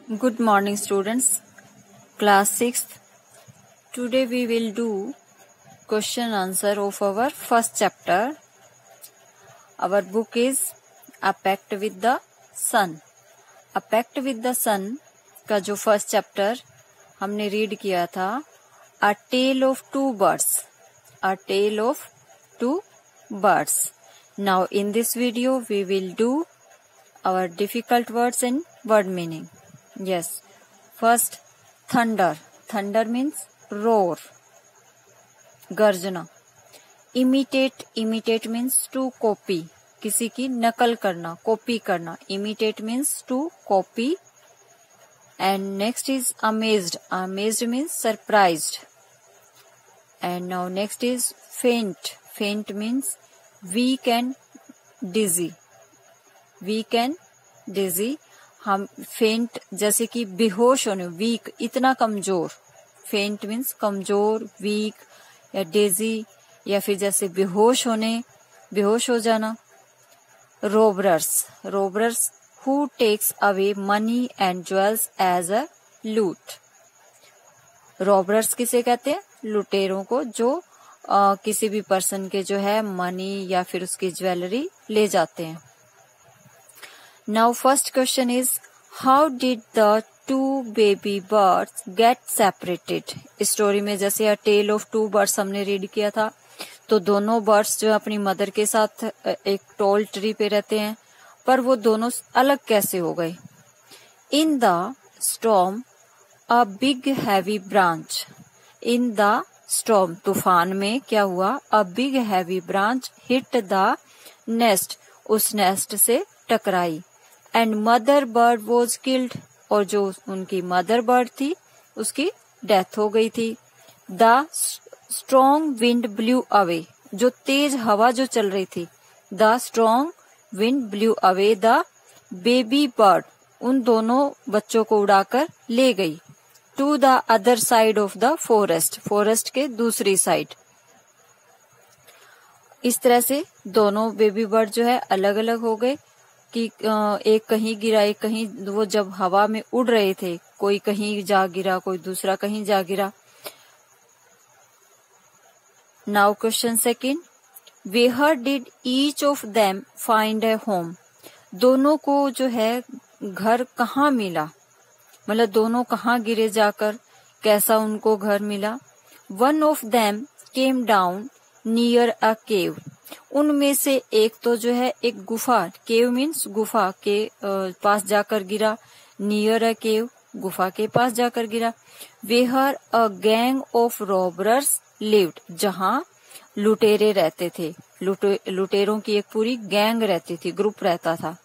Good morning, students. Class 6th. Today we will do question answer of our first chapter. Our book is A Pact with the Sun. A Pact with the Sun का जो first chapter हमने read किया था, A Tale of Two Birds. A Tale of Two Birds. Now in this video we will do our difficult words and word meaning. Yes. First, thunder. Thunder means roar. गर्जना. Imitate. Imitate means to copy. किसी की नकल करना, copy करना. Imitate means to copy. And next is amazed. Amazed means surprised. And now next is faint. Faint means weak and dizzy. Weak and dizzy. हम फेंट जैसे कि बेहोश होने, वीक इतना कमजोर. फेंट मीन्स कमजोर, वीक या डेजी या फिर जैसे बेहोश होने, बेहोश हो जाना. Robbers. Robbers who takes away money and jewels as a loot. Robbers किसे कहते हैं? लुटेरों को जो किसी भी पर्सन के जो है मनी या फिर उसकी ज्वेलरी ले जाते हैं. Now first question is, how did the two baby birds get separated? इस स्टोरी में जैसे A Tale of Two Birds हमने रीड किया था, तो दोनों बर्ड्स जो अपनी मदर के साथ एक टॉल ट्री पे रहते हैं, पर वो दोनों अलग कैसे हो गए? In the storm, a big heavy branch. In the storm, तूफान में क्या हुआ? A big heavy branch hit the nest. उस नेस्ट से टकराई. And mother bird was killed. और जो उनकी मदर बर्ड थी उसकी डेथ हो गई थी. The strong wind blew away. जो तेज हवा जो चल रही थी, the strong wind blew away the baby bird. उन दोनों बच्चों को उड़ाकर ले गई. To the other side of the forest. Forest के दूसरी साइड. इस तरह से दोनों बेबी बर्ड जो है अलग अलग हो गए कि एक कहीं गिरा, एक कहीं. वो जब हवा में उड़ रहे थे, कोई कहीं जा गिरा, कोई दूसरा कहीं जा गिरा. Now question second, where did each of them find a home. दोनों को जो है घर कहाँ मिला, मतलब दोनों कहाँ गिरे जाकर, कैसा उनको घर मिला. One of them came down near a cave. उनमें से एक तो जो है एक गुफा, केव मीन्स गुफा के पास जाकर गिरा. नियर अ केव, गुफा के पास जाकर गिरा. Where a gang of robbers lived. जहां लुटेरे रहते थे. लुटेरों की एक पूरी गैंग रहती थी, ग्रुप रहता था.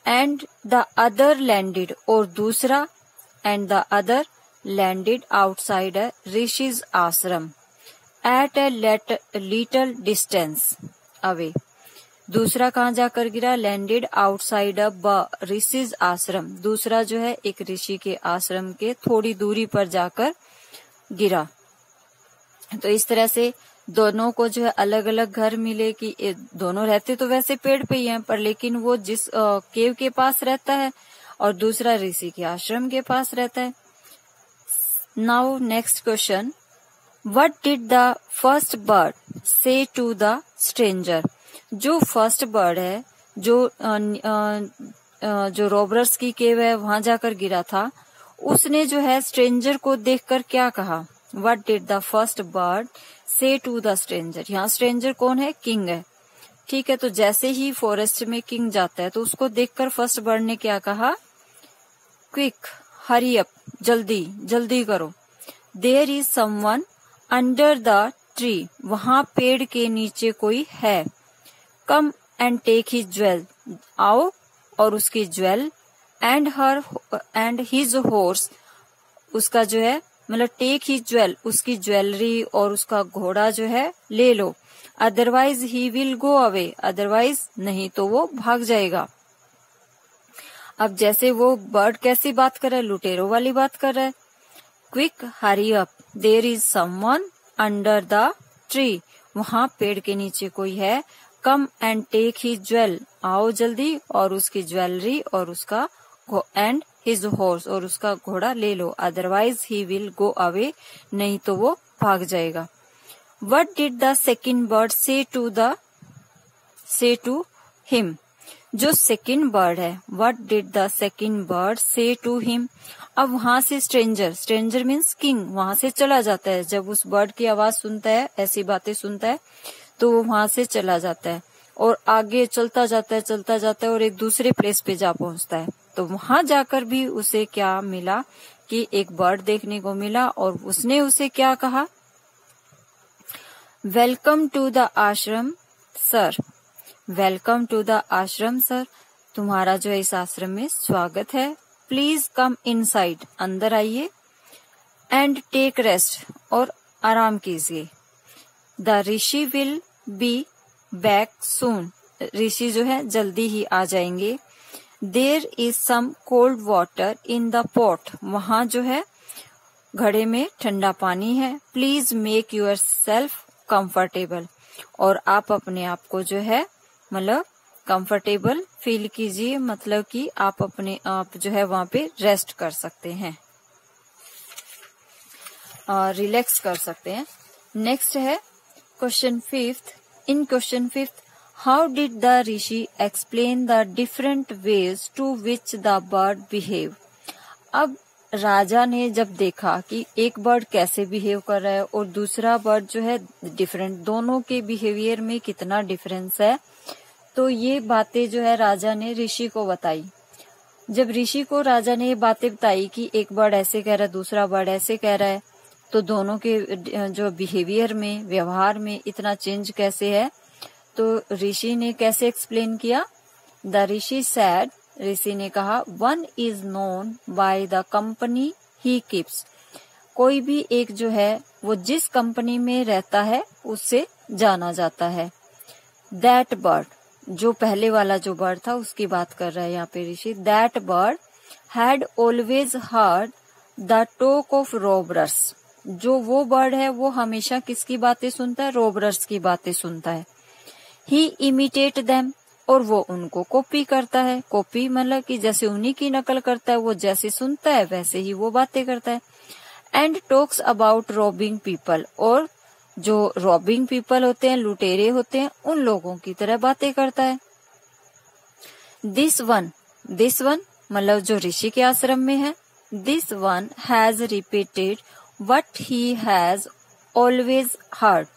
And the other landed. और दूसरा, and the other landed outside a rishi's ashram at a little distance away. दूसरा कहाँ जाकर गिरा? लैंडेड आउटसाइड अ ऋषिज आश्रम. दूसरा जो है एक ऋषि के आश्रम के थोड़ी दूरी पर जाकर गिरा. तो इस तरह से दोनों को जो है अलग अलग घर मिले कि दोनों रहते तो वैसे पेड़ पे ही हैं, पर लेकिन वो जिस केव के पास रहता है और दूसरा ऋषि के आश्रम के पास रहता है. Now next question, What did the first bird say to the stranger? जो फर्स्ट बर्ड है, जो रॉबरर्स की केव है वहां जाकर गिरा था, उसने जो है स्ट्रेंजर को देखकर क्या कहा? What did the first bird say to the stranger? यहाँ स्ट्रेंजर कौन है? किंग है. ठीक है, तो जैसे ही फॉरेस्ट में किंग जाता है तो उसको देखकर फर्स्ट बर्ड ने क्या कहा? क्विक, हरी अप, जल्दी जल्दी करो. There is someone under the tree. वहां पेड़ के नीचे कोई है. Come and take his jewel. आओ और उसकी ज्वेल. And his horse. उसका जो है मतलब टेक हिज ज्वेल, उसकी ज्वेलरी और उसका घोड़ा जो है ले लो. Otherwise he will go away. Otherwise नहीं तो वो भाग जाएगा. अब जैसे वो बर्ड कैसी बात कर रहा है? लुटेरों वाली बात कर रहा है. Quick, hurry up, there is someone under the tree. वहां पेड़ के नीचे कोई है. Come and take his jewel. आओ जल्दी और उसकी ज्वेलरी और उसका एंड हिज हॉर्स, और उसका घोड़ा ले लो, otherwise he will go away, नहीं तो वो भाग जाएगा। What did the second bird say to him? जो सेकंड बर्ड है, What did the second bird say to him? अब वहां से स्ट्रेंजर मीन्स किंग वहां से चला जाता है। जब उस बर्ड की आवाज सुनता है, ऐसी बातें सुनता है, तो वो वहां से चला जाता है और आगे चलता जाता है और एक दूसरे प्लेस पे जा पहुंचता है। तो वहां जाकर भी उसे क्या मिला कि एक बर्ड देखने को मिला, और उसने उसे क्या कहा, वेलकम टू द आश्रम सर, वेलकम टू द आश्रम सर, तुम्हारा जो है इस आश्रम में स्वागत है। प्लीज कम इनसाइड, अंदर आइए। एंड टेक रेस्ट, और आराम कीजिए। The rishi will be back soon, ऋषि जो है जल्दी ही आ जाएंगे। There is some cold water in the pot, वहां जो है घड़े में ठंडा पानी है। Please make yourself comfortable, और आप अपने आप को जो है मतलब कंफर्टेबल फील कीजिए, मतलब कि आप अपने आप जो है वहां पे रेस्ट कर सकते हैं, रिलैक्स कर सकते हैं। नेक्स्ट है question 5th। In question 5th, how did the rishi explain the different ways to which the bird behave. अब राजा ने जब देखा कि एक बर्ड कैसे बिहेव कर रहा है और दूसरा बर्ड जो है डिफरेंट, दोनों के बिहेवियर में कितना डिफरेंस है, तो ये बातें जो है राजा ने ऋषि को बताई। जब ऋषि को राजा ने ये बातें बताई कि एक बर्ड ऐसे कह रहा है, दूसरा बर्ड ऐसे कह रहा है, तो दोनों के जो बिहेवियर में, व्यवहार में इतना चेंज कैसे है, तो ऋषि ने कैसे एक्सप्लेन किया। द ऋषि सैड, ऋषि ने कहा, one is known by the company he keeps, कोई भी एक जो है वो जिस कंपनी में रहता है उससे जाना जाता है। दैट बर्ड, जो पहले वाला जो बर्ड था उसकी बात कर रहा है यहाँ पे ऋषि। That bird had always heard the talk of robbers, जो वो बर्ड है वो हमेशा किसकी बातें सुनता है, रोबरर्स की बातें सुनता है। ही इमिटेट देम, और वो उनको कॉपी करता है। कॉपी मतलब कि जैसे उन्हीं की नकल करता है, वो जैसे सुनता है वैसे ही वो बातें करता है। And talks about robbing people, और जो रॉबिंग पीपल होते हैं, लुटेरे होते हैं, उन लोगों की तरह बातें करता है। दिस वन मतलब जो ऋषि के आश्रम में है, this one has repeated what he has always heard,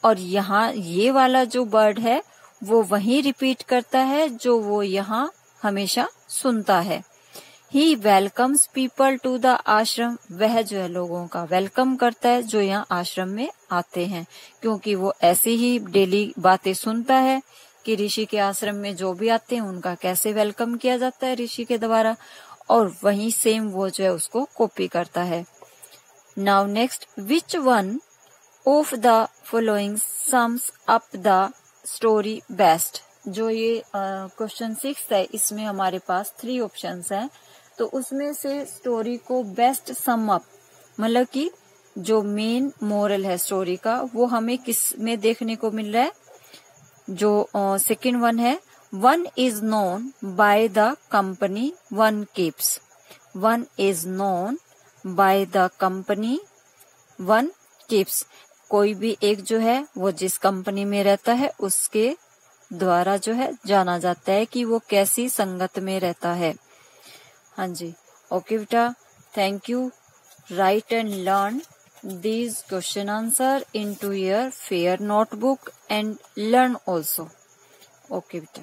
और यहाँ ये वाला जो बर्ड है वो वही रिपीट करता है जो वो यहाँ हमेशा सुनता है। ही वेलकम्स पीपल टू द आश्रम, वह जो है लोगों का वेलकम करता है जो यहाँ आश्रम में आते हैं, क्योंकि वो ऐसे ही डेली बातें सुनता है कि ऋषि के आश्रम में जो भी आते हैं उनका कैसे वेलकम किया जाता है ऋषि के द्वारा, और वही सेम वो जो है उसको कॉपी करता है। Now next, which one of the following sums up the story best, जो ये क्वेश्चन 6 है, इसमें हमारे पास 3 ऑप्शंस हैं, तो उसमें से स्टोरी को बेस्ट सम अप, मतलब कि जो मेन मोरल है स्टोरी का वो हमें किस में देखने को मिल रहा है। जो सेकंड वन है, one is known by the company one keeps, one is known by the company one keeps, कोई भी एक जो है वो जिस कंपनी में रहता है उसके द्वारा जो है जाना जाता है कि वो कैसी संगत में रहता है। हाँ जी, ओके बेटा, thank you. Right and learn these question answer into your fair notebook and learn also. Okay beta.